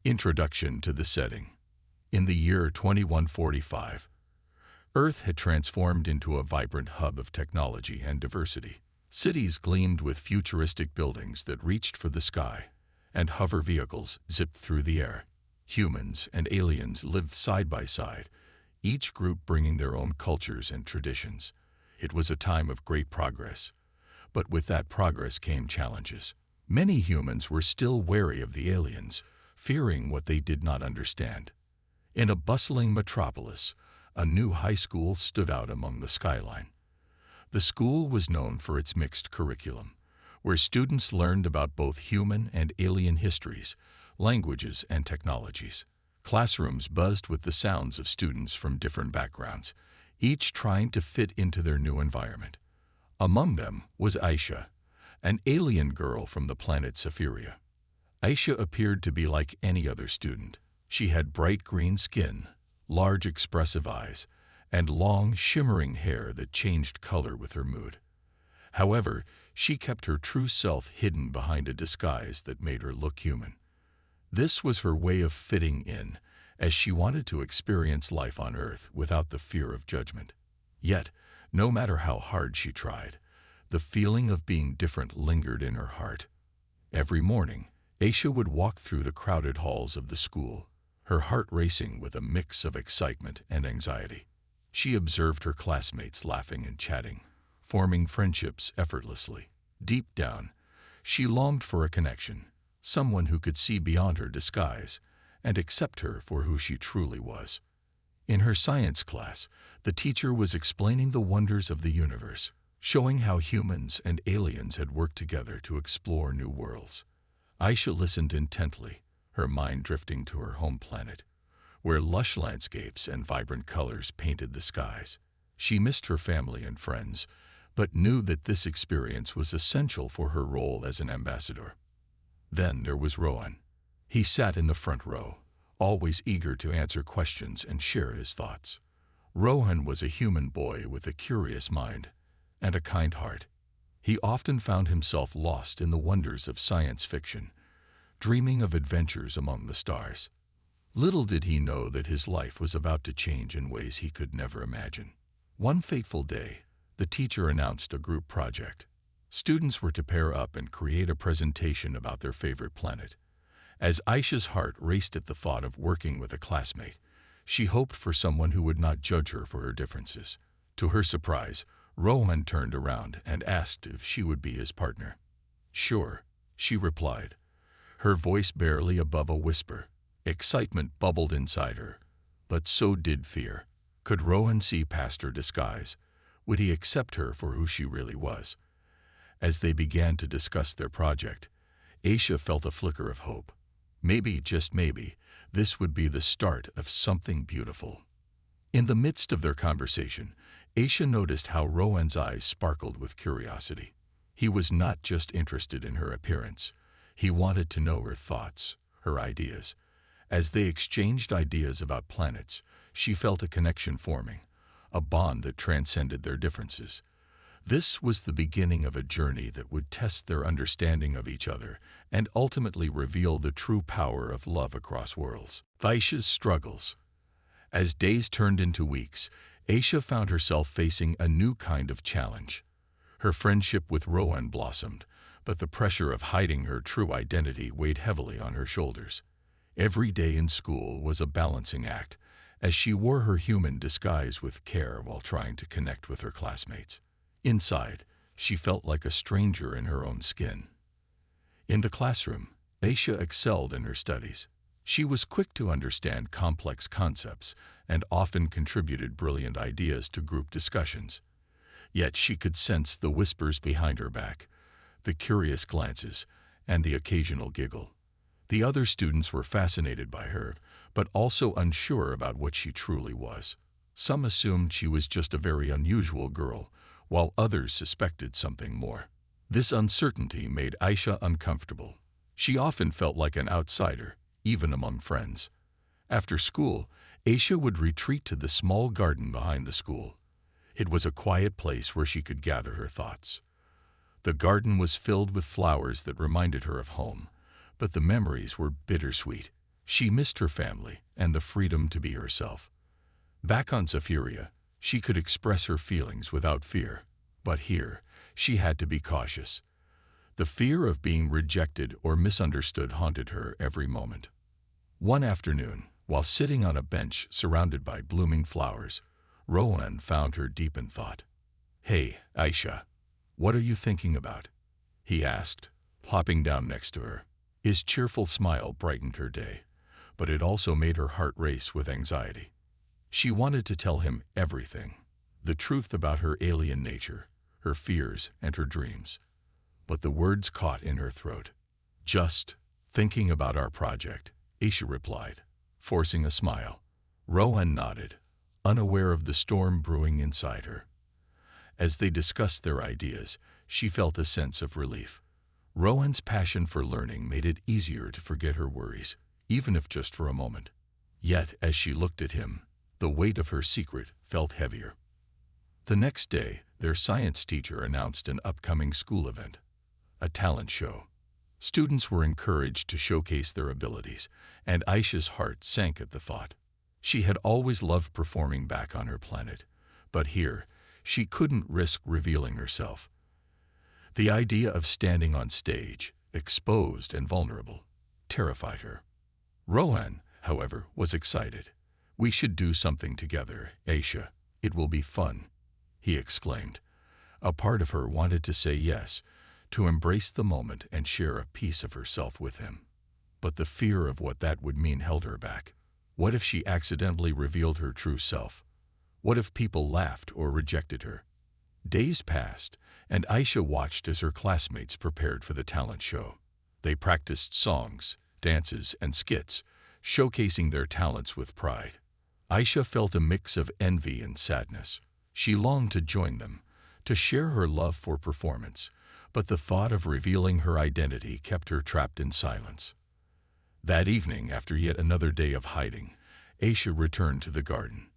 Introduction to the setting. In the year 2145, Earth had transformed into a vibrant hub of technology and diversity. Cities gleamed with futuristic buildings that reached for the sky, and hover vehicles zipped through the air. Humans and aliens lived side by side, each group bringing their own cultures and traditions. It was a time of great progress, but with that progress came challenges. Many humans were still wary of the aliens, fearing what they did not understand. In a bustling metropolis, a new high school stood out among the skyline. The school was known for its mixed curriculum, where students learned about both human and alien histories, languages, and technologies. Classrooms buzzed with the sounds of students from different backgrounds, each trying to fit into their new environment. Among them was Aisha, an alien girl from the planet Scifi. Aisha appeared to be like any other student. She had bright green skin, large expressive eyes, and long, shimmering hair that changed color with her mood. However, she kept her true self hidden behind a disguise that made her look human. This was her way of fitting in, as she wanted to experience life on Earth without the fear of judgment. Yet, no matter how hard she tried, the feeling of being different lingered in her heart. Every morning, Aisha would walk through the crowded halls of the school, her heart racing with a mix of excitement and anxiety. She observed her classmates laughing and chatting, forming friendships effortlessly. Deep down, she longed for a connection, someone who could see beyond her disguise and accept her for who she truly was. In her science class, the teacher was explaining the wonders of the universe, showing how humans and aliens had worked together to explore new worlds. Aisha listened intently, her mind drifting to her home planet, where lush landscapes and vibrant colors painted the skies. She missed her family and friends, but knew that this experience was essential for her role as an ambassador. Then there was Rohan. He sat in the front row, always eager to answer questions and share his thoughts. Rohan was a human boy with a curious mind and a kind heart. He often found himself lost in the wonders of science fiction, dreaming of adventures among the stars. Little did he know that his life was about to change in ways he could never imagine. One fateful day, the teacher announced a group project. Students were to pair up and create a presentation about their favorite planet. As Aisha's heart raced at the thought of working with a classmate, she hoped for someone who would not judge her for her differences. To her surprise, Rohan turned around and asked if she would be his partner. "Sure," she replied, her voice barely above a whisper. Excitement bubbled inside her, but so did fear. Could Rohan see past her disguise? Would he accept her for who she really was? As they began to discuss their project, Aisha felt a flicker of hope. Maybe, just maybe, this would be the start of something beautiful. In the midst of their conversation, Aisha noticed how Rohan's eyes sparkled with curiosity. He was not just interested in her appearance. He wanted to know her thoughts, her ideas. As they exchanged ideas about planets, she felt a connection forming, a bond that transcended their differences. This was the beginning of a journey that would test their understanding of each other and ultimately reveal the true power of love across worlds. Aisha's struggles. As days turned into weeks, Aisha found herself facing a new kind of challenge. Her friendship with Rohan blossomed, but the pressure of hiding her true identity weighed heavily on her shoulders. Every day in school was a balancing act, as she wore her human disguise with care while trying to connect with her classmates. Inside, she felt like a stranger in her own skin. In the classroom, Aisha excelled in her studies. She was quick to understand complex concepts and often contributed brilliant ideas to group discussions. Yet she could sense the whispers behind her back, the curious glances, and the occasional giggle. The other students were fascinated by her, but also unsure about what she truly was. Some assumed she was just a very unusual girl, while others suspected something more. This uncertainty made Aisha uncomfortable. She often felt like an outsider, even among friends. After school, Aisha would retreat to the small garden behind the school. It was a quiet place where she could gather her thoughts. The garden was filled with flowers that reminded her of home, but the memories were bittersweet. She missed her family and the freedom to be herself. Back on Zephyria, she could express her feelings without fear, but here, she had to be cautious. The fear of being rejected or misunderstood haunted her every moment. One afternoon, while sitting on a bench surrounded by blooming flowers, Rohan found her deep in thought. "Hey, Aisha, what are you thinking about?" he asked, plopping down next to her. His cheerful smile brightened her day, but it also made her heart race with anxiety. She wanted to tell him everything, the truth about her alien nature, her fears and her dreams. But the words caught in her throat. "Just thinking about our project," Aisha replied, forcing a smile. Rohan nodded, unaware of the storm brewing inside her. As they discussed their ideas, she felt a sense of relief. Rohan's passion for learning made it easier to forget her worries, even if just for a moment. Yet, as she looked at him, the weight of her secret felt heavier. The next day, their science teacher announced an upcoming school event, a talent show. Students were encouraged to showcase their abilities, and Aisha's heart sank at the thought. She had always loved performing back on her planet, but here, she couldn't risk revealing herself. The idea of standing on stage, exposed and vulnerable, terrified her. Rohan, however, was excited. "We should do something together, Aisha. It will be fun," he exclaimed. A part of her wanted to say yes, to embrace the moment and share a piece of herself with him. But the fear of what that would mean held her back. What if she accidentally revealed her true self? What if people laughed or rejected her? Days passed, and Aisha watched as her classmates prepared for the talent show. They practiced songs, dances, and skits, showcasing their talents with pride. Aisha felt a mix of envy and sadness. She longed to join them, to share her love for performance, but the thought of revealing her identity kept her trapped in silence. That evening, after yet another day of hiding, Aisha returned to the garden.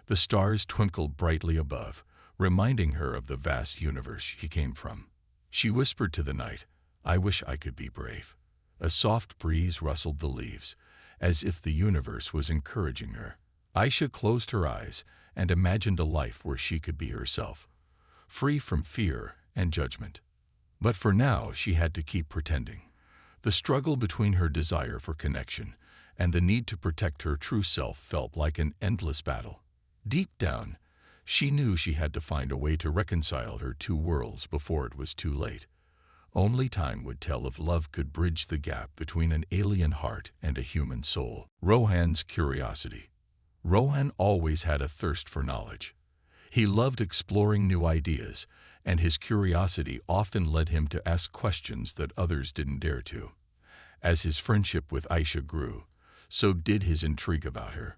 The stars twinkled brightly above, reminding her of the vast universe she came from. She whispered to the night, "I wish I could be brave." A soft breeze rustled the leaves, as if the universe was encouraging her. Aisha closed her eyes and imagined a life where she could be herself, free from fear and judgment. But for now, she had to keep pretending. The struggle between her desire for connection and the need to protect her true self felt like an endless battle. Deep down, she knew she had to find a way to reconcile her two worlds before it was too late. Only time would tell if love could bridge the gap between an alien heart and a human soul. Rohan's curiosity. Rohan always had a thirst for knowledge. He loved exploring new ideas, and his curiosity often led him to ask questions that others didn't dare to. As his friendship with Aisha grew, so did his intrigue about her.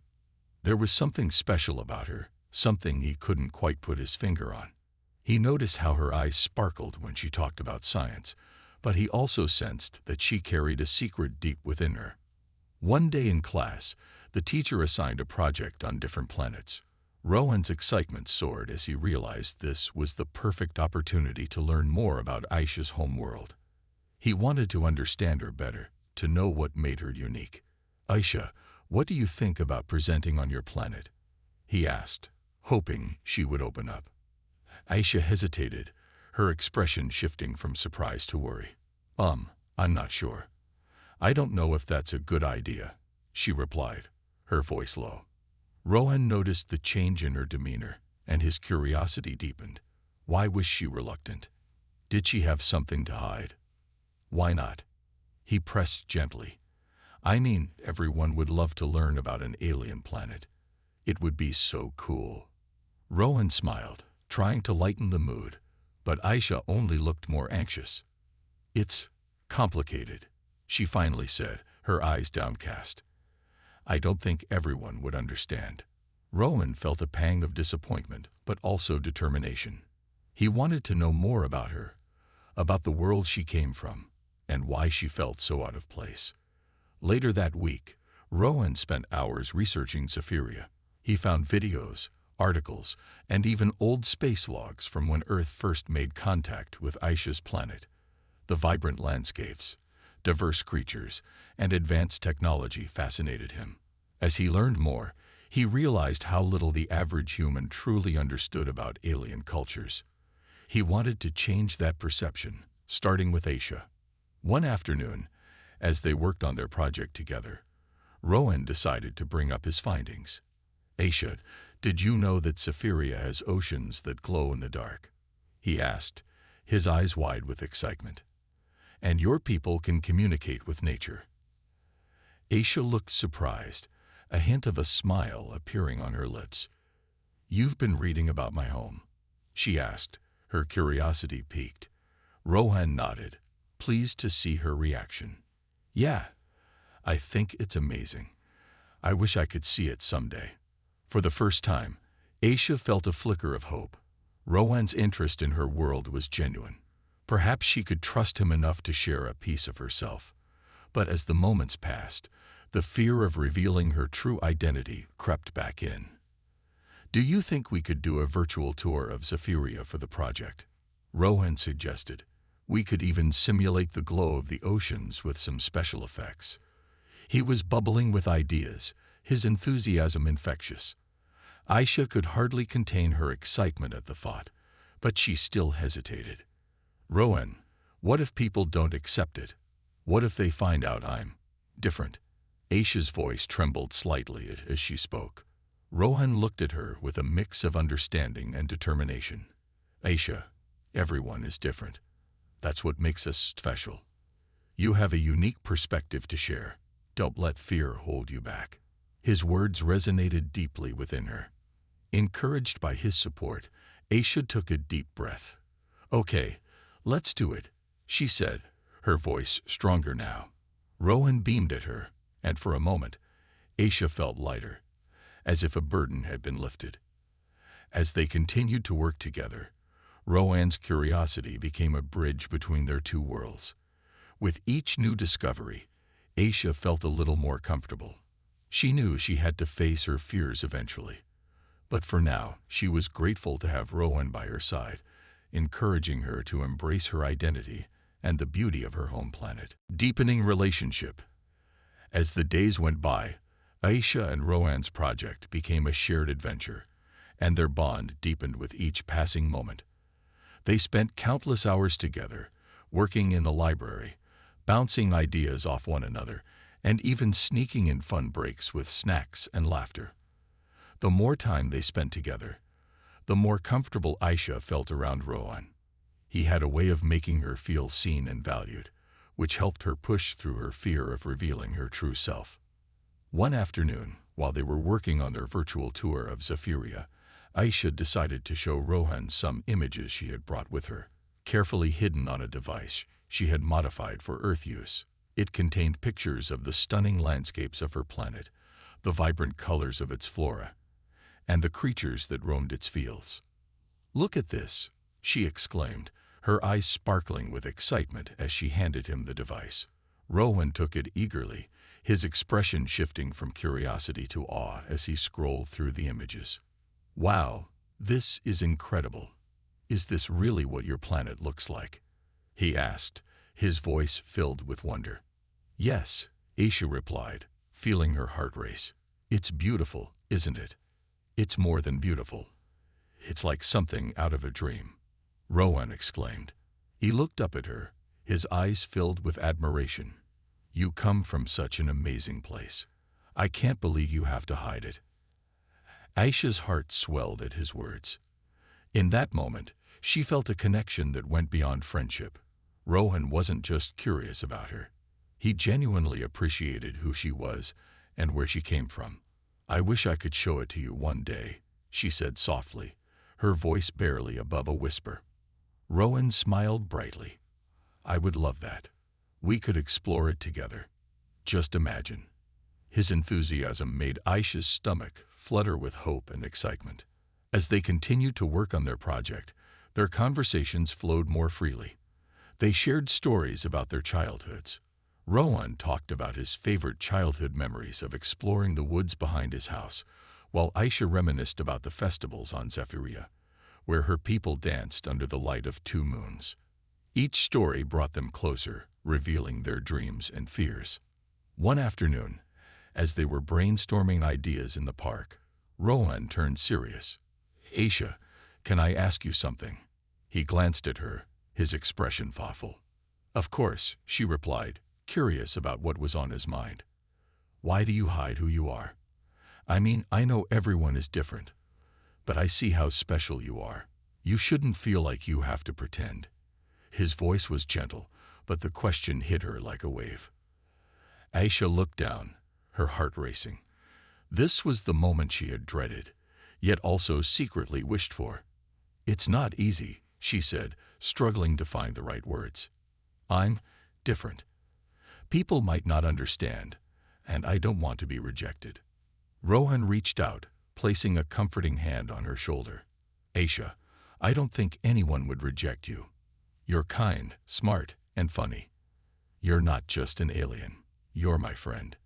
There was something special about her, something he couldn't quite put his finger on. He noticed how her eyes sparkled when she talked about science, but he also sensed that she carried a secret deep within her. One day in class, the teacher assigned a project on different planets. Rohan's excitement soared as he realized this was the perfect opportunity to learn more about Aisha's homeworld. He wanted to understand her better, to know what made her unique. "Aisha, what do you think about presenting on your planet?" he asked, hoping she would open up. Aisha hesitated, her expression shifting from surprise to worry. I'm not sure. I don't know if that's a good idea," she replied, her voice low. Rohan noticed the change in her demeanor, and his curiosity deepened. Why was she reluctant? Did she have something to hide? "Why not?" he pressed gently. "I mean, everyone would love to learn about an alien planet. It would be so cool." Rohan smiled, trying to lighten the mood, but Aisha only looked more anxious. "It's complicated," she finally said, her eyes downcast. "I don't think everyone would understand." Rohan felt a pang of disappointment, but also determination. He wanted to know more about her, about the world she came from, and why she felt so out of place. Later that week, Rohan spent hours researching Zephyria. He found videos, articles, and even old space logs from when Earth first made contact with Aisha's planet. The vibrant landscapes, diverse creatures, and advanced technology fascinated him. As he learned more, he realized how little the average human truly understood about alien cultures. He wanted to change that perception, starting with Aisha. One afternoon, as they worked on their project together, Rohan decided to bring up his findings. "Aisha, did you know that Scifi has oceans that glow in the dark?" he asked, his eyes wide with excitement. "And your people can communicate with nature." Aisha looked surprised, a hint of a smile appearing on her lips. "You've been reading about my home?" she asked, her curiosity piqued. Rohan nodded, pleased to see her reaction. "Yeah, I think it's amazing. I wish I could see it someday." For the first time, Aisha felt a flicker of hope. Rohan's interest in her world was genuine. Perhaps she could trust him enough to share a piece of herself. But as the moments passed, the fear of revealing her true identity crept back in. "Do you think we could do a virtual tour of Scifi for the project?" Rohan suggested. "We could even simulate the glow of the oceans with some special effects." He was bubbling with ideas, his enthusiasm infectious. Aisha could hardly contain her excitement at the thought, but she still hesitated. "Rohan, what if people don't accept it? What if they find out I'm different?" Aisha's voice trembled slightly as she spoke. Rohan looked at her with a mix of understanding and determination. "Aisha, everyone is different. That's what makes us special. You have a unique perspective to share. Don't let fear hold you back." His words resonated deeply within her. Encouraged by his support, Aisha took a deep breath. "Okay, let's do it," she said, her voice stronger now. Rohan beamed at her, and for a moment, Aisha felt lighter, as if a burden had been lifted. As they continued to work together, Rohan's curiosity became a bridge between their two worlds. With each new discovery, Aisha felt a little more comfortable. She knew she had to face her fears eventually. But for now, she was grateful to have Rohan by her side, encouraging her to embrace her identity and the beauty of her home planet. Deepening relationship. As the days went by, Aisha and Rohan's project became a shared adventure, and their bond deepened with each passing moment. They spent countless hours together, working in the library, bouncing ideas off one another, and even sneaking in fun breaks with snacks and laughter. The more time they spent together, the more comfortable Aisha felt around Rohan. He had a way of making her feel seen and valued, which helped her push through her fear of revealing her true self. One afternoon, while they were working on their virtual tour of Scifi, Aisha decided to show Rohan some images she had brought with her, carefully hidden on a device she had modified for Earth use. It contained pictures of the stunning landscapes of her planet, the vibrant colors of its flora, and the creatures that roamed its fields. "Look at this," she exclaimed, her eyes sparkling with excitement as she handed him the device. Rohan took it eagerly, his expression shifting from curiosity to awe as he scrolled through the images. "Wow, this is incredible. Is this really what your planet looks like?" he asked, his voice filled with wonder. "Yes," Aisha replied, feeling her heart race. "It's beautiful, isn't it? It's more than beautiful. It's like something out of a dream," Rohan exclaimed. He looked up at her, his eyes filled with admiration. "You come from such an amazing place. I can't believe you have to hide it." Aisha's heart swelled at his words. In that moment, she felt a connection that went beyond friendship. Rohan wasn't just curious about her. He genuinely appreciated who she was and where she came from. "I wish I could show it to you one day," she said softly, her voice barely above a whisper. Rohan smiled brightly. "I would love that. We could explore it together. Just imagine." His enthusiasm made Aisha's stomach flutter with hope and excitement. As they continued to work on their project, their conversations flowed more freely. They shared stories about their childhoods. Rohan talked about his favorite childhood memories of exploring the woods behind his house, while Aisha reminisced about the festivals on Scifi, where her people danced under the light of two moons. Each story brought them closer, revealing their dreams and fears. One afternoon, as they were brainstorming ideas in the park, Rohan turned serious. "Aisha, can I ask you something?" He glanced at her, his expression thoughtful. "Of course," she replied, curious about what was on his mind. "Why do you hide who you are? I mean, I know everyone is different, but I see how special you are. You shouldn't feel like you have to pretend." His voice was gentle, but the question hit her like a wave. Aisha looked down, her heart racing. This was the moment she had dreaded, yet also secretly wished for. "It's not easy," she said, struggling to find the right words. "I'm different. People might not understand, and I don't want to be rejected." Rohan reached out, placing a comforting hand on her shoulder. "Aisha, I don't think anyone would reject you. You're kind, smart, and funny. You're not just an alien. You're my friend.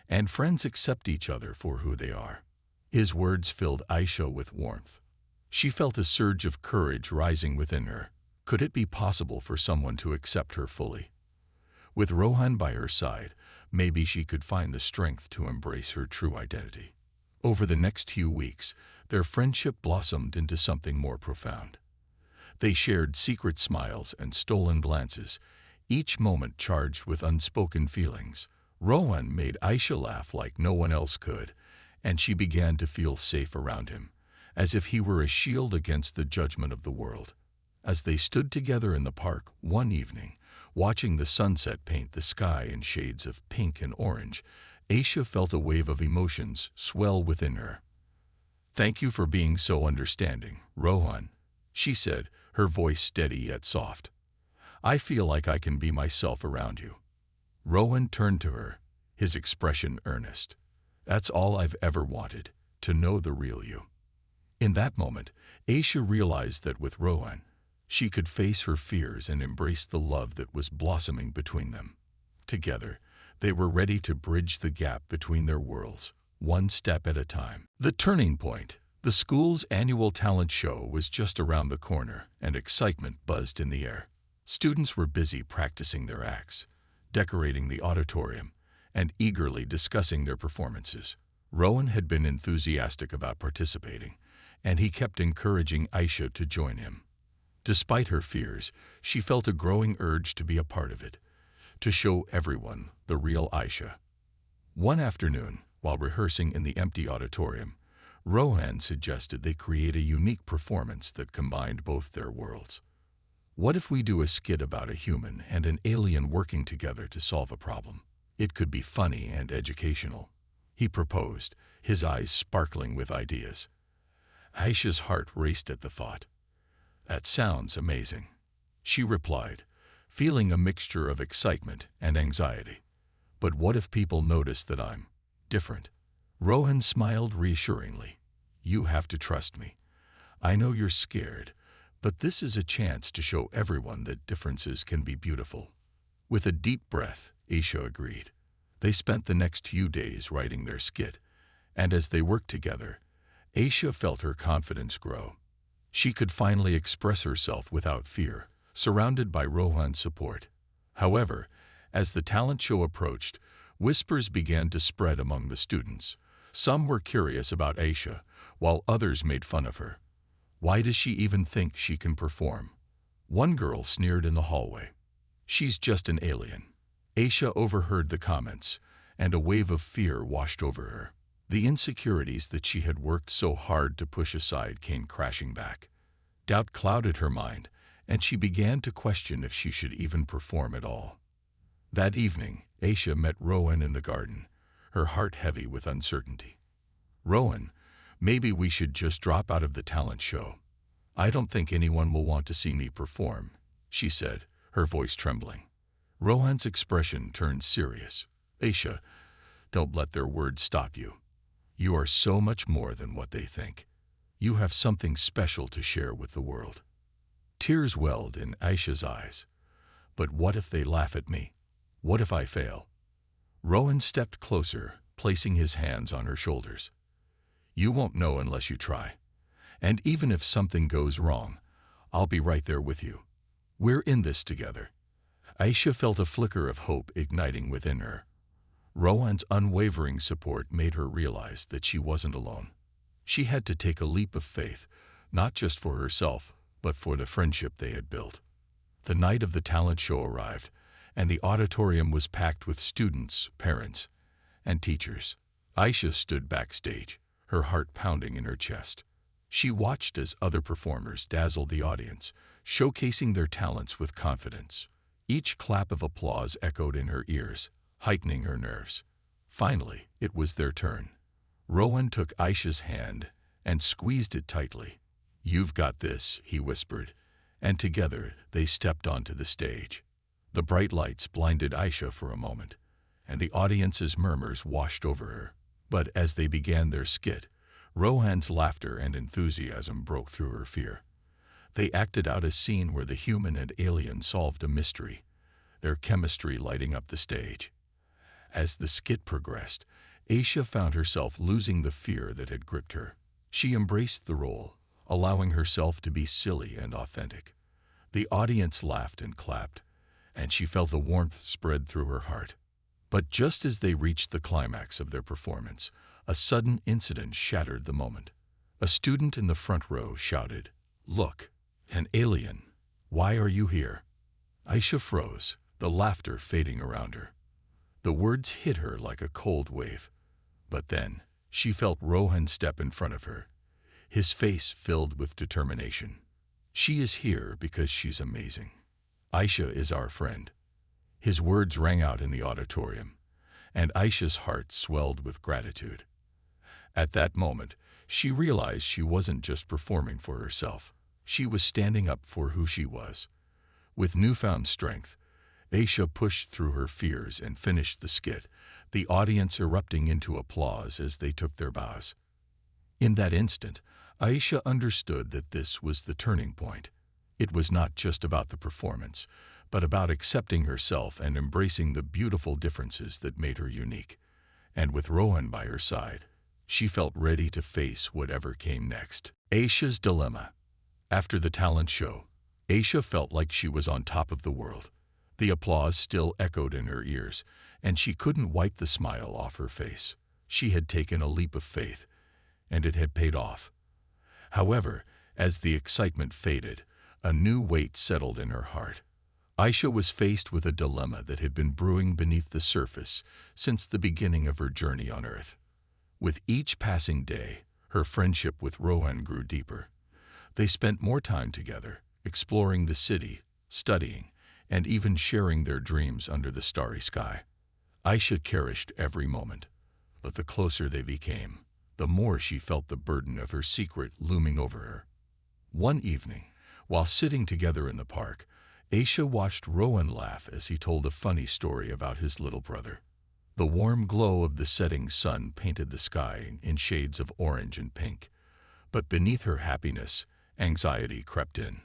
And friends accept each other for who they are." His words filled Aisha with warmth. She felt a surge of courage rising within her. Could it be possible for someone to accept her fully? With Rohan by her side, maybe she could find the strength to embrace her true identity. Over the next few weeks, their friendship blossomed into something more profound. They shared secret smiles and stolen glances, each moment charged with unspoken feelings. Rohan made Aisha laugh like no one else could, and she began to feel safe around him, as if he were a shield against the judgment of the world. As they stood together in the park one evening, watching the sunset paint the sky in shades of pink and orange, Aisha felt a wave of emotions swell within her. "Thank you for being so understanding, Rohan," she said, her voice steady yet soft. "I feel like I can be myself around you." Rohan turned to her, his expression earnest. "That's all I've ever wanted, to know the real you." In that moment, Aisha realized that with Rohan, she could face her fears and embrace the love that was blossoming between them. Together, they were ready to bridge the gap between their worlds, one step at a time. The turning point. The school's annual talent show was just around the corner, and excitement buzzed in the air. Students were busy practicing their acts, decorating the auditorium, and eagerly discussing their performances. Rohan had been enthusiastic about participating, and he kept encouraging Aisha to join him. Despite her fears, she felt a growing urge to be a part of it, to show everyone the real Aisha. One afternoon, while rehearsing in the empty auditorium, Rohan suggested they create a unique performance that combined both their worlds. "What if we do a skit about a human and an alien working together to solve a problem? It could be funny and educational," he proposed, his eyes sparkling with ideas. Aisha's heart raced at the thought. "That sounds amazing," she replied, feeling a mixture of excitement and anxiety. "But what if people notice that I'm different?" Rohan smiled reassuringly. "You have to trust me. I know you're scared, but this is a chance to show everyone that differences can be beautiful." With a deep breath, Aisha agreed. They spent the next few days writing their skit, and as they worked together, Aisha felt her confidence grow. She could finally express herself without fear, surrounded by Rohan's support. However, as the talent show approached, whispers began to spread among the students. Some were curious about Aisha, while others made fun of her. "Why does she even think she can perform?" One girl sneered in the hallway. "She's just an alien." Aisha overheard the comments, and a wave of fear washed over her. The insecurities that she had worked so hard to push aside came crashing back. Doubt clouded her mind, and she began to question if she should even perform at all. That evening, Aisha met Rohan in the garden, her heart heavy with uncertainty. "Rohan, maybe we should just drop out of the talent show. I don't think anyone will want to see me perform," she said, her voice trembling. Rohan's expression turned serious. "Aisha, don't let their words stop you. You are so much more than what they think. You have something special to share with the world." Tears welled in Aisha's eyes. "But what if they laugh at me? What if I fail?" Rohan stepped closer, placing his hands on her shoulders. "You won't know unless you try. And even if something goes wrong, I'll be right there with you. We're in this together." Aisha felt a flicker of hope igniting within her. Rohan's unwavering support made her realize that she wasn't alone. She had to take a leap of faith, not just for herself, but for the friendship they had built. The night of the talent show arrived, and the auditorium was packed with students, parents, and teachers. Aisha stood backstage, her heart pounding in her chest. She watched as other performers dazzled the audience, showcasing their talents with confidence. Each clap of applause echoed in her ears, heightening her nerves. Finally, it was their turn. Rohan took Aisha's hand and squeezed it tightly. "You've got this," he whispered, and together they stepped onto the stage. The bright lights blinded Aisha for a moment, and the audience's murmurs washed over her. But as they began their skit, Rohan's laughter and enthusiasm broke through her fear. They acted out a scene where the human and alien solved a mystery, their chemistry lighting up the stage. As the skit progressed, Aisha found herself losing the fear that had gripped her. She embraced the role, allowing herself to be silly and authentic. The audience laughed and clapped, and she felt a warmth spread through her heart. But just as they reached the climax of their performance, a sudden incident shattered the moment. A student in the front row shouted, "Look, an alien! Why are you here?" Aisha froze, the laughter fading around her. The words hit her like a cold wave. But then, she felt Rohan step in front of her, his face filled with determination. "She is here because she's amazing. Aisha is our friend." His words rang out in the auditorium, and Aisha's heart swelled with gratitude. At that moment, she realized she wasn't just performing for herself. She was standing up for who she was. With newfound strength, Aisha pushed through her fears and finished the skit, the audience erupting into applause as they took their bows. In that instant, Aisha understood that this was the turning point. It was not just about the performance, but about accepting herself and embracing the beautiful differences that made her unique. And with Rohan by her side, she felt ready to face whatever came next. Aisha's dilemma. After the talent show, Aisha felt like she was on top of the world. The applause still echoed in her ears, and she couldn't wipe the smile off her face. She had taken a leap of faith, and it had paid off. However, as the excitement faded, a new weight settled in her heart. Aisha was faced with a dilemma that had been brewing beneath the surface since the beginning of her journey on Earth. With each passing day, her friendship with Rohan grew deeper. They spent more time together, exploring the city, studying, and even sharing their dreams under the starry sky. Aisha cherished every moment, but the closer they became, the more she felt the burden of her secret looming over her. One evening, while sitting together in the park, Aisha watched Rohan laugh as he told a funny story about his little brother. The warm glow of the setting sun painted the sky in shades of orange and pink, but beneath her happiness, anxiety crept in.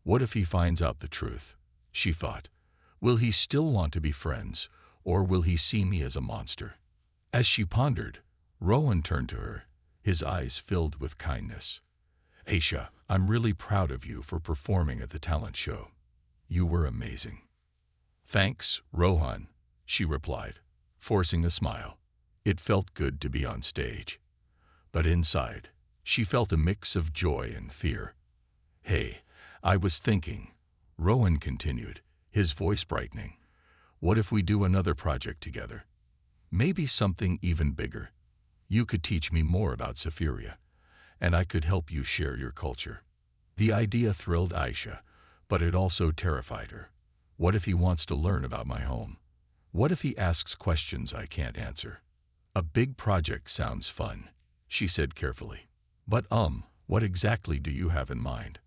What if he finds out the truth? She thought. Will he still want to be friends, or will he see me as a monster? As she pondered, Rohan turned to her, his eyes filled with kindness. "Aisha, I'm really proud of you for performing at the talent show. You were amazing." "Thanks, Rohan," she replied, forcing a smile. It felt good to be on stage. But inside, she felt a mix of joy and fear. "Hey, I was thinking," Rohan continued, his voice brightening. "What if we do another project together? Maybe something even bigger. You could teach me more about Sci-Fi, and I could help you share your culture." The idea thrilled Aisha, but it also terrified her. What if he wants to learn about my home? What if he asks questions I can't answer? "A big project sounds fun," she said carefully. "But what exactly do you have in mind?"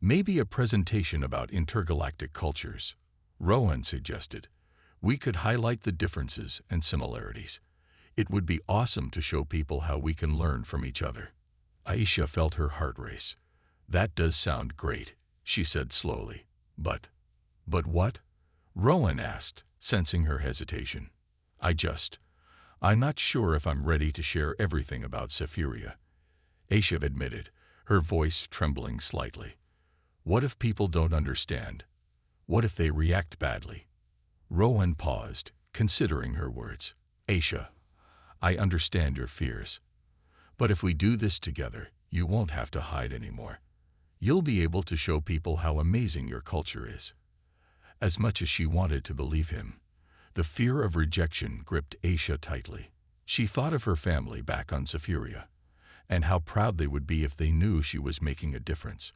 "Maybe a presentation about intergalactic cultures," Rohan suggested. "We could highlight the differences and similarities. It would be awesome to show people how we can learn from each other." Aisha felt her heart race. "That does sound great," she said slowly. But what?" Rohan asked, sensing her hesitation. I'm not sure if I'm ready to share everything about Sci-Fi," Aisha admitted, her voice trembling slightly. "What if people don't understand? What if they react badly? Rohan paused, considering her words. Aisha, I understand your fears. But if we do this together, you won't have to hide anymore. You'll be able to show people how amazing your culture is. As much as she wanted to believe him, the fear of rejection gripped Aisha tightly. She thought of her family back on Sephiria, and how proud they would be if they knew she was making a difference.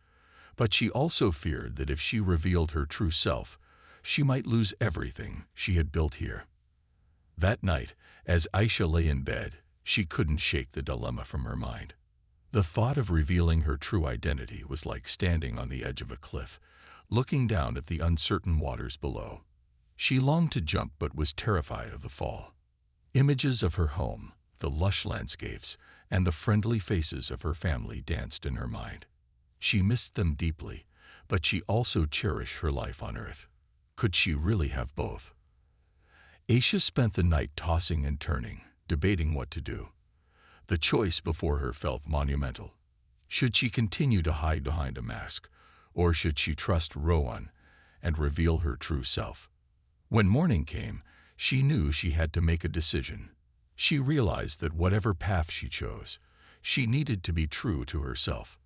But she also feared that if she revealed her true self, she might lose everything she had built here. That night, as Aisha lay in bed, she couldn't shake the dilemma from her mind. The thought of revealing her true identity was like standing on the edge of a cliff, looking down at the uncertain waters below. She longed to jump but was terrified of the fall. Images of her home, the lush landscapes, and the friendly faces of her family danced in her mind. She missed them deeply, but she also cherished her life on Earth. Could she really have both? Aisha spent the night tossing and turning, debating what to do. The choice before her felt monumental. Should she continue to hide behind a mask, or should she trust Rohan and reveal her true self? When morning came, she knew she had to make a decision. She realized that whatever path she chose, she needed to be true to herself.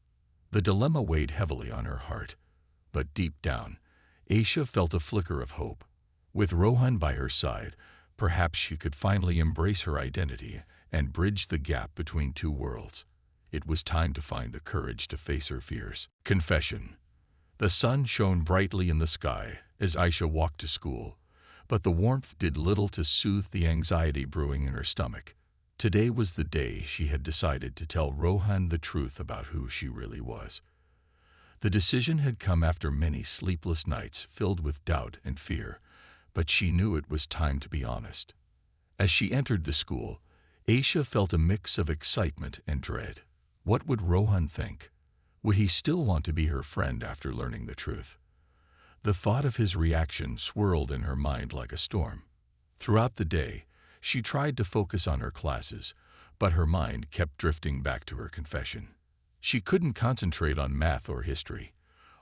The dilemma weighed heavily on her heart, but deep down, Aisha felt a flicker of hope. With Rohan by her side, perhaps she could finally embrace her identity and bridge the gap between two worlds. It was time to find the courage to face her fears. Confession. The sun shone brightly in the sky as Aisha walked to school, but the warmth did little to soothe the anxiety brewing in her stomach. Today was the day she had decided to tell Rohan the truth about who she really was. The decision had come after many sleepless nights filled with doubt and fear, but she knew it was time to be honest. As she entered the school, Aisha felt a mix of excitement and dread. What would Rohan think? Would he still want to be her friend after learning the truth? The thought of his reaction swirled in her mind like a storm. Throughout the day, she tried to focus on her classes, but her mind kept drifting back to her confession. She couldn't concentrate on math or history.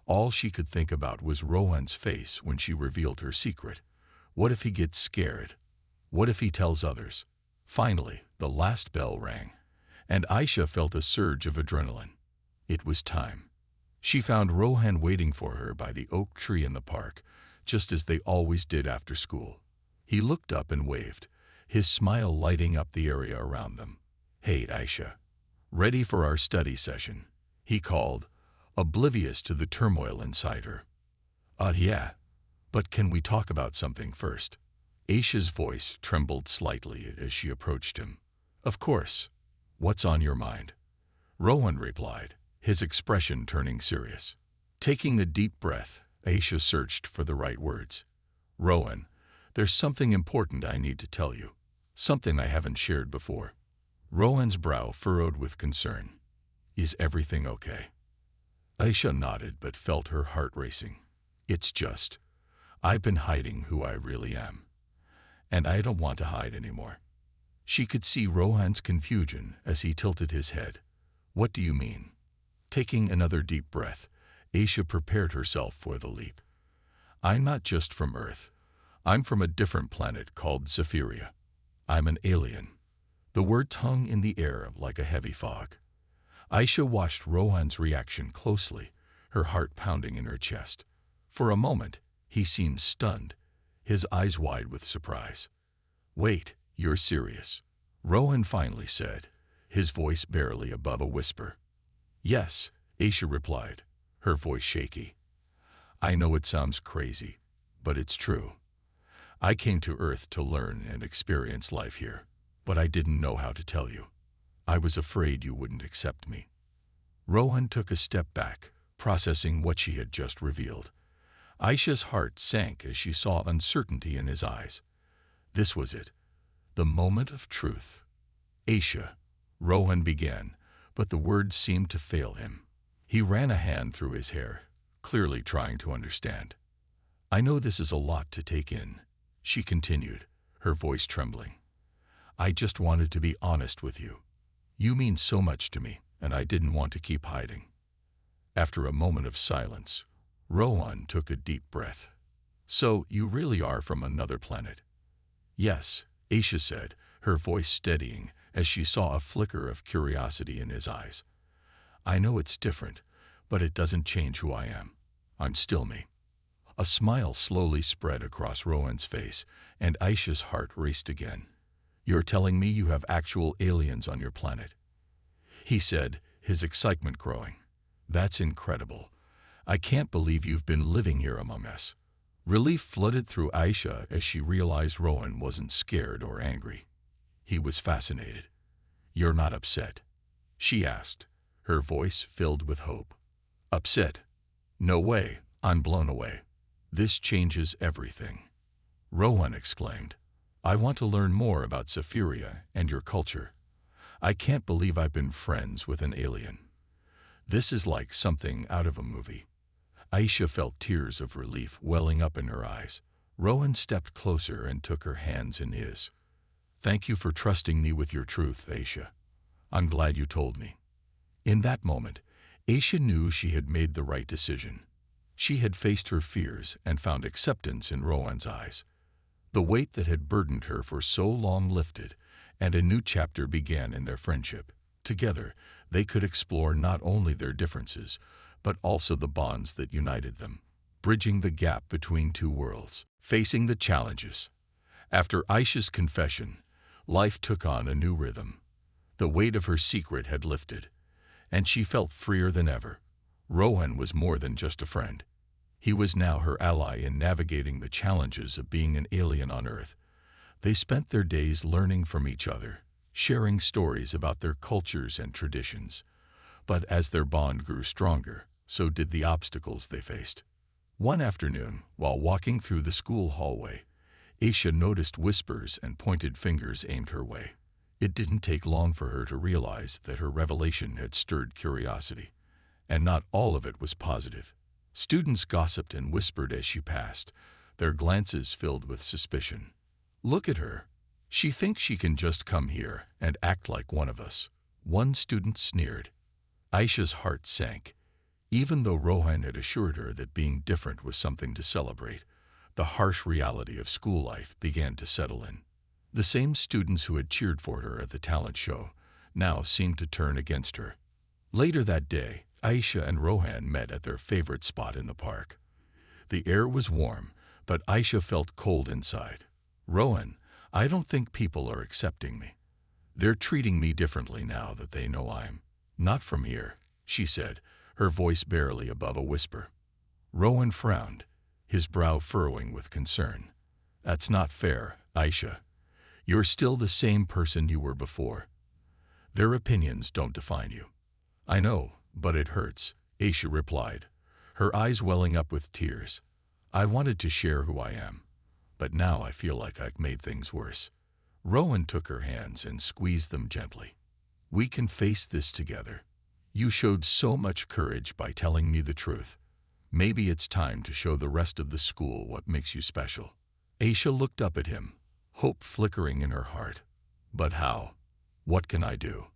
All she could think about was Rohan's face when she revealed her secret. What if he gets scared? What if he tells others? Finally, the last bell rang, and Aisha felt a surge of adrenaline. It was time. She found Rohan waiting for her by the oak tree in the park, just as they always did after school. He looked up and waved, his smile lighting up the area around them. "Hey, Aisha. Ready for our study session?" he called, oblivious to the turmoil inside her. Yeah. But can we talk about something first?" Aisha's voice trembled slightly as she approached him. "Of course. What's on your mind?" Rohan replied, his expression turning serious. Taking a deep breath, Aisha searched for the right words. "Rohan, there's something important I need to tell you. Something I haven't shared before." Rohan's brow furrowed with concern. "Is everything okay?" Aisha nodded but felt her heart racing. "It's just, I've been hiding who I really am. And I don't want to hide anymore." She could see Rohan's confusion as he tilted his head. "What do you mean?" Taking another deep breath, Aisha prepared herself for the leap. "I'm not just from Earth. I'm from a different planet called Sephiria. I'm an alien." The word hung in the air like a heavy fog. Aisha watched Rohan's reaction closely, her heart pounding in her chest. For a moment, he seemed stunned, his eyes wide with surprise. "Wait, you're serious?" Rohan finally said, his voice barely above a whisper. "Yes," Aisha replied, her voice shaky. "I know it sounds crazy, but it's true. I came to Earth to learn and experience life here, but I didn't know how to tell you. I was afraid you wouldn't accept me." Rohan took a step back, processing what she had just revealed. Aisha's heart sank as she saw uncertainty in his eyes. This was it, the moment of truth. "Aisha," Rohan began, but the words seemed to fail him. He ran a hand through his hair, clearly trying to understand. "I know this is a lot to take in," she continued, her voice trembling. "I just wanted to be honest with you. You mean so much to me, and I didn't want to keep hiding." After a moment of silence, Rohan took a deep breath. So you really are from another planet? Yes, Aisha said, her voice steadying as she saw a flicker of curiosity in his eyes. I know it's different, but it doesn't change who I am. I'm still me. A smile slowly spread across Rohan's face, and Aisha's heart raced again. You're telling me you have actual aliens on your planet? He said, his excitement growing. That's incredible. I can't believe you've been living here among us. Relief flooded through Aisha as she realized Rohan wasn't scared or angry. He was fascinated. You're not upset? She asked, her voice filled with hope. Upset? No way, I'm blown away. This changes everything. Rohan exclaimed. I want to learn more about Scifi and your culture. I can't believe I've been friends with an alien. This is like something out of a movie. Aisha felt tears of relief welling up in her eyes. Rohan stepped closer and took her hands in his. Thank you for trusting me with your truth, Aisha. I'm glad you told me. In that moment, Aisha knew she had made the right decision. She had faced her fears and found acceptance in Rohan's eyes. The weight that had burdened her for so long lifted, and a new chapter began in their friendship. Together, they could explore not only their differences, but also the bonds that united them, bridging the gap between two worlds, facing the challenges. After Aisha's confession, life took on a new rhythm. The weight of her secret had lifted, and she felt freer than ever. Rohan was more than just a friend. He was now her ally in navigating the challenges of being an alien on Earth. They spent their days learning from each other, sharing stories about their cultures and traditions. But as their bond grew stronger, so did the obstacles they faced. One afternoon, while walking through the school hallway, Aisha noticed whispers and pointed fingers aimed her way. It didn't take long for her to realize that her revelation had stirred curiosity, and not all of it was positive. Students gossiped and whispered as she passed, their glances filled with suspicion. Look at her. She thinks she can just come here and act like one of us. One student sneered. Aisha's heart sank. Even though Rohan had assured her that being different was something to celebrate, the harsh reality of school life began to settle in. The same students who had cheered for her at the talent show now seemed to turn against her. Later that day, Aisha and Rohan met at their favorite spot in the park. The air was warm, but Aisha felt cold inside. Rohan, I don't think people are accepting me. They're treating me differently now that they know I'm not from here, she said, her voice barely above a whisper. Rohan frowned, his brow furrowing with concern. That's not fair, Aisha. You're still the same person you were before. Their opinions don't define you. I know, but it hurts, Aisha replied, her eyes welling up with tears. I wanted to share who I am, but now I feel like I've made things worse. Rohan took her hands and squeezed them gently. We can face this together. You showed so much courage by telling me the truth. Maybe it's time to show the rest of the school what makes you special. Aisha looked up at him, hope flickering in her heart. But how? What can I do?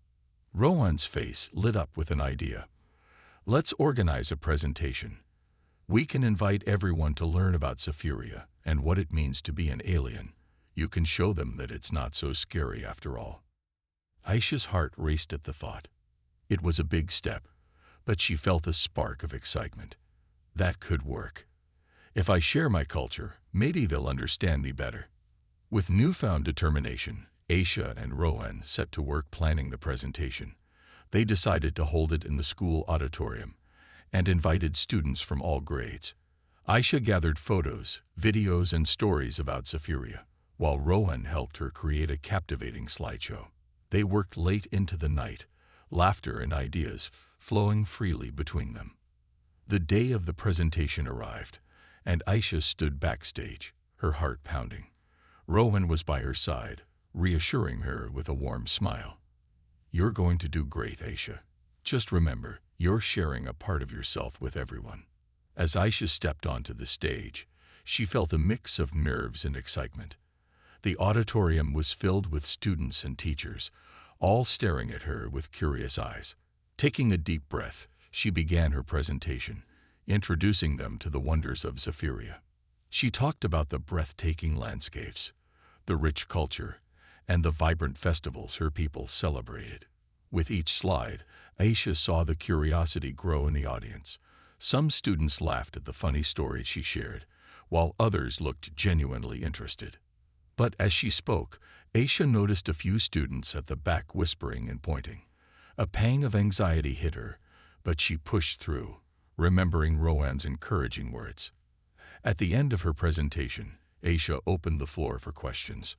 Rohan's face lit up with an idea. Let's organize a presentation. We can invite everyone to learn about Scifi and what it means to be an alien. You can show them that it's not so scary after all. Aisha's heart raced at the thought. It was a big step, but she felt a spark of excitement. That could work. If I share my culture, maybe they'll understand me better. With newfound determination, Aisha and Rohan set to work planning the presentation. They decided to hold it in the school auditorium and invited students from all grades. Aisha gathered photos, videos, and stories about Scifi, while Rohan helped her create a captivating slideshow. They worked late into the night, laughter and ideas flowing freely between them. The day of the presentation arrived, and Aisha stood backstage, her heart pounding. Rohan was by her side, reassuring her with a warm smile. You're going to do great, Aisha. Just remember, you're sharing a part of yourself with everyone. As Aisha stepped onto the stage, she felt a mix of nerves and excitement. The auditorium was filled with students and teachers, all staring at her with curious eyes. Taking a deep breath, she began her presentation, introducing them to the wonders of Scifi. She talked about the breathtaking landscapes, the rich culture, and the vibrant festivals her people celebrated. With each slide, Aisha saw the curiosity grow in the audience. Some students laughed at the funny stories she shared, while others looked genuinely interested. But as she spoke, Aisha noticed a few students at the back whispering and pointing. A pang of anxiety hit her, but she pushed through, remembering Rohan's encouraging words. At the end of her presentation, Aisha opened the floor for questions.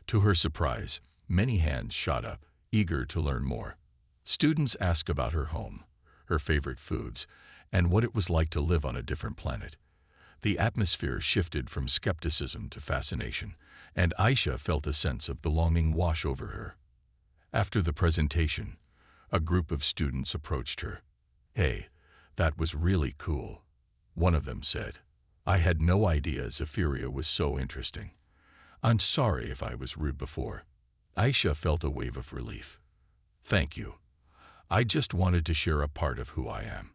To her surprise, many hands shot up, eager to learn more. Students asked about her home, her favorite foods, and what it was like to live on a different planet. The atmosphere shifted from skepticism to fascination, and Aisha felt a sense of belonging wash over her. After the presentation, a group of students approached her. "Hey, that was really cool," one of them said. "I had no idea Zephyria was so interesting. I'm sorry if I was rude before." Aisha felt a wave of relief. "Thank you. I just wanted to share a part of who I am."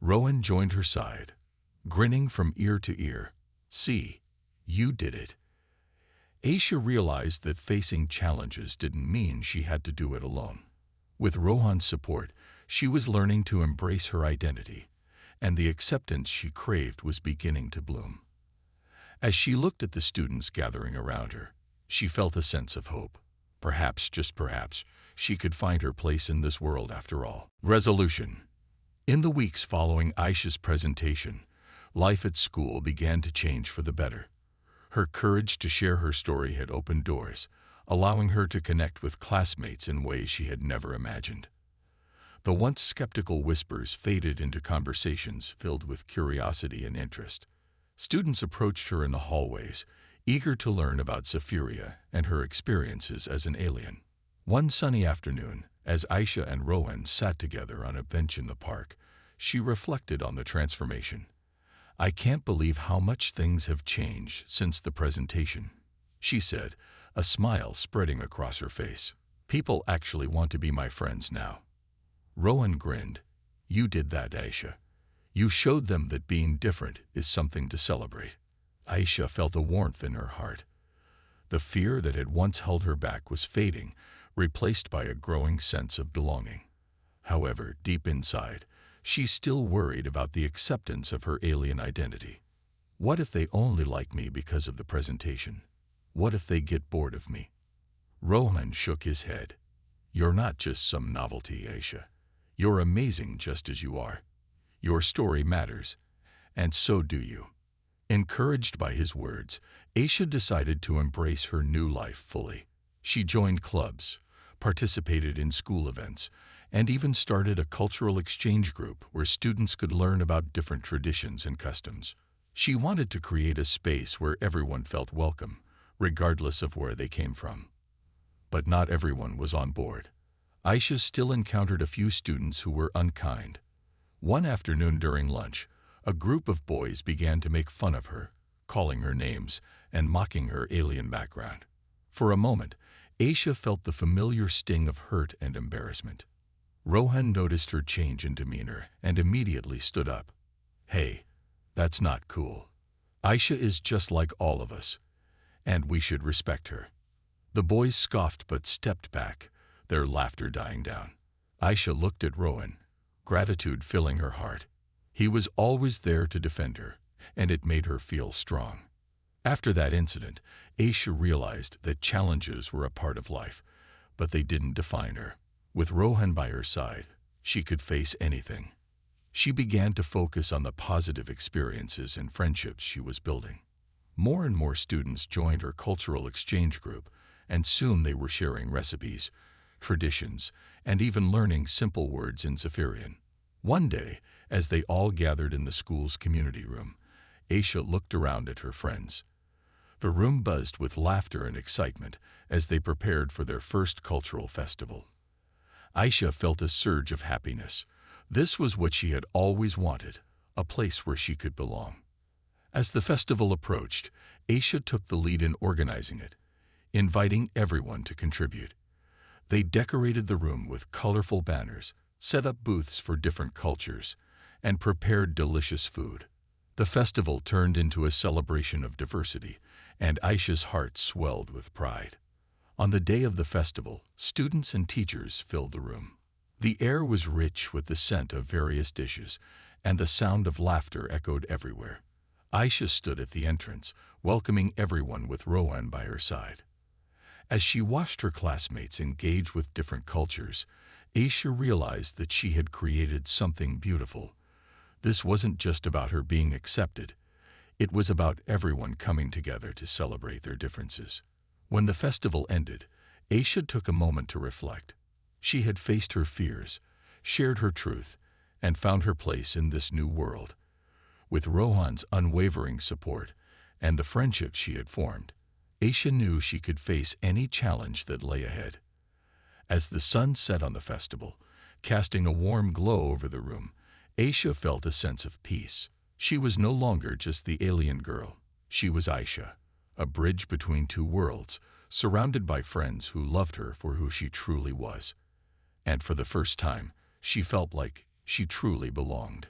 Rohan joined her side, grinning from ear to ear. "See, you did it." Aisha realized that facing challenges didn't mean she had to do it alone. With Rohan's support, she was learning to embrace her identity, and the acceptance she craved was beginning to bloom. As she looked at the students gathering around her, she felt a sense of hope. Perhaps, just perhaps, she could find her place in this world after all. Resolution. In the weeks following Aisha's presentation, life at school began to change for the better. Her courage to share her story had opened doors, allowing her to connect with classmates in ways she had never imagined. The once skeptical whispers faded into conversations filled with curiosity and interest. Students approached her in the hallways, eager to learn about Zephyria and her experiences as an alien. One sunny afternoon, as Aisha and Rohan sat together on a bench in the park, she reflected on the transformation. "I can't believe how much things have changed since the presentation," she said, a smile spreading across her face. "People actually want to be my friends now." Rohan grinned. "You did that, Aisha. You showed them that being different is something to celebrate." Aisha felt a warmth in her heart. The fear that had once held her back was fading, replaced by a growing sense of belonging. However, deep inside, she still worried about the acceptance of her alien identity. What if they only like me because of the presentation? What if they get bored of me? Rohan shook his head. "You're not just some novelty, Aisha. You're amazing just as you are. Your story matters, and so do you." Encouraged by his words, Aisha decided to embrace her new life fully. She joined clubs, participated in school events, and even started a cultural exchange group where students could learn about different traditions and customs. She wanted to create a space where everyone felt welcome, regardless of where they came from. But not everyone was on board. Aisha still encountered a few students who were unkind. One afternoon during lunch, a group of boys began to make fun of her, calling her names and mocking her alien background. For a moment, Aisha felt the familiar sting of hurt and embarrassment. Rohan noticed her change in demeanor and immediately stood up. "Hey, that's not cool. Aisha is just like all of us, and we should respect her." The boys scoffed but stepped back, their laughter dying down. Aisha looked at Rohan, gratitude filling her heart. He was always there to defend her, and it made her feel strong. After that incident, Aisha realized that challenges were a part of life, but they didn't define her. With Rohan by her side, she could face anything. She began to focus on the positive experiences and friendships she was building. More and more students joined her cultural exchange group, and soon they were sharing recipes, traditions, and even learning simple words in Zephyrien. One day, as they all gathered in the school's community room, Aisha looked around at her friends. The room buzzed with laughter and excitement as they prepared for their first cultural festival. Aisha felt a surge of happiness. This was what she had always wanted, a place where she could belong. As the festival approached, Aisha took the lead in organizing it, inviting everyone to contribute. They decorated the room with colorful banners, set up booths for different cultures, and prepared delicious food. The festival turned into a celebration of diversity, and Aisha's heart swelled with pride. On the day of the festival, students and teachers filled the room. The air was rich with the scent of various dishes, and the sound of laughter echoed everywhere. Aisha stood at the entrance, welcoming everyone with Rohan by her side. As she watched her classmates engage with different cultures, Aisha realized that she had created something beautiful. This wasn't just about her being accepted. It was about everyone coming together to celebrate their differences. When the festival ended, Aisha took a moment to reflect. She had faced her fears, shared her truth, and found her place in this new world. With Rohan's unwavering support and the friendship she had formed, Aisha knew she could face any challenge that lay ahead. As the sun set on the festival, casting a warm glow over the room, Aisha felt a sense of peace. She was no longer just the alien girl. She was Aisha, a bridge between two worlds, surrounded by friends who loved her for who she truly was. And for the first time, she felt like she truly belonged.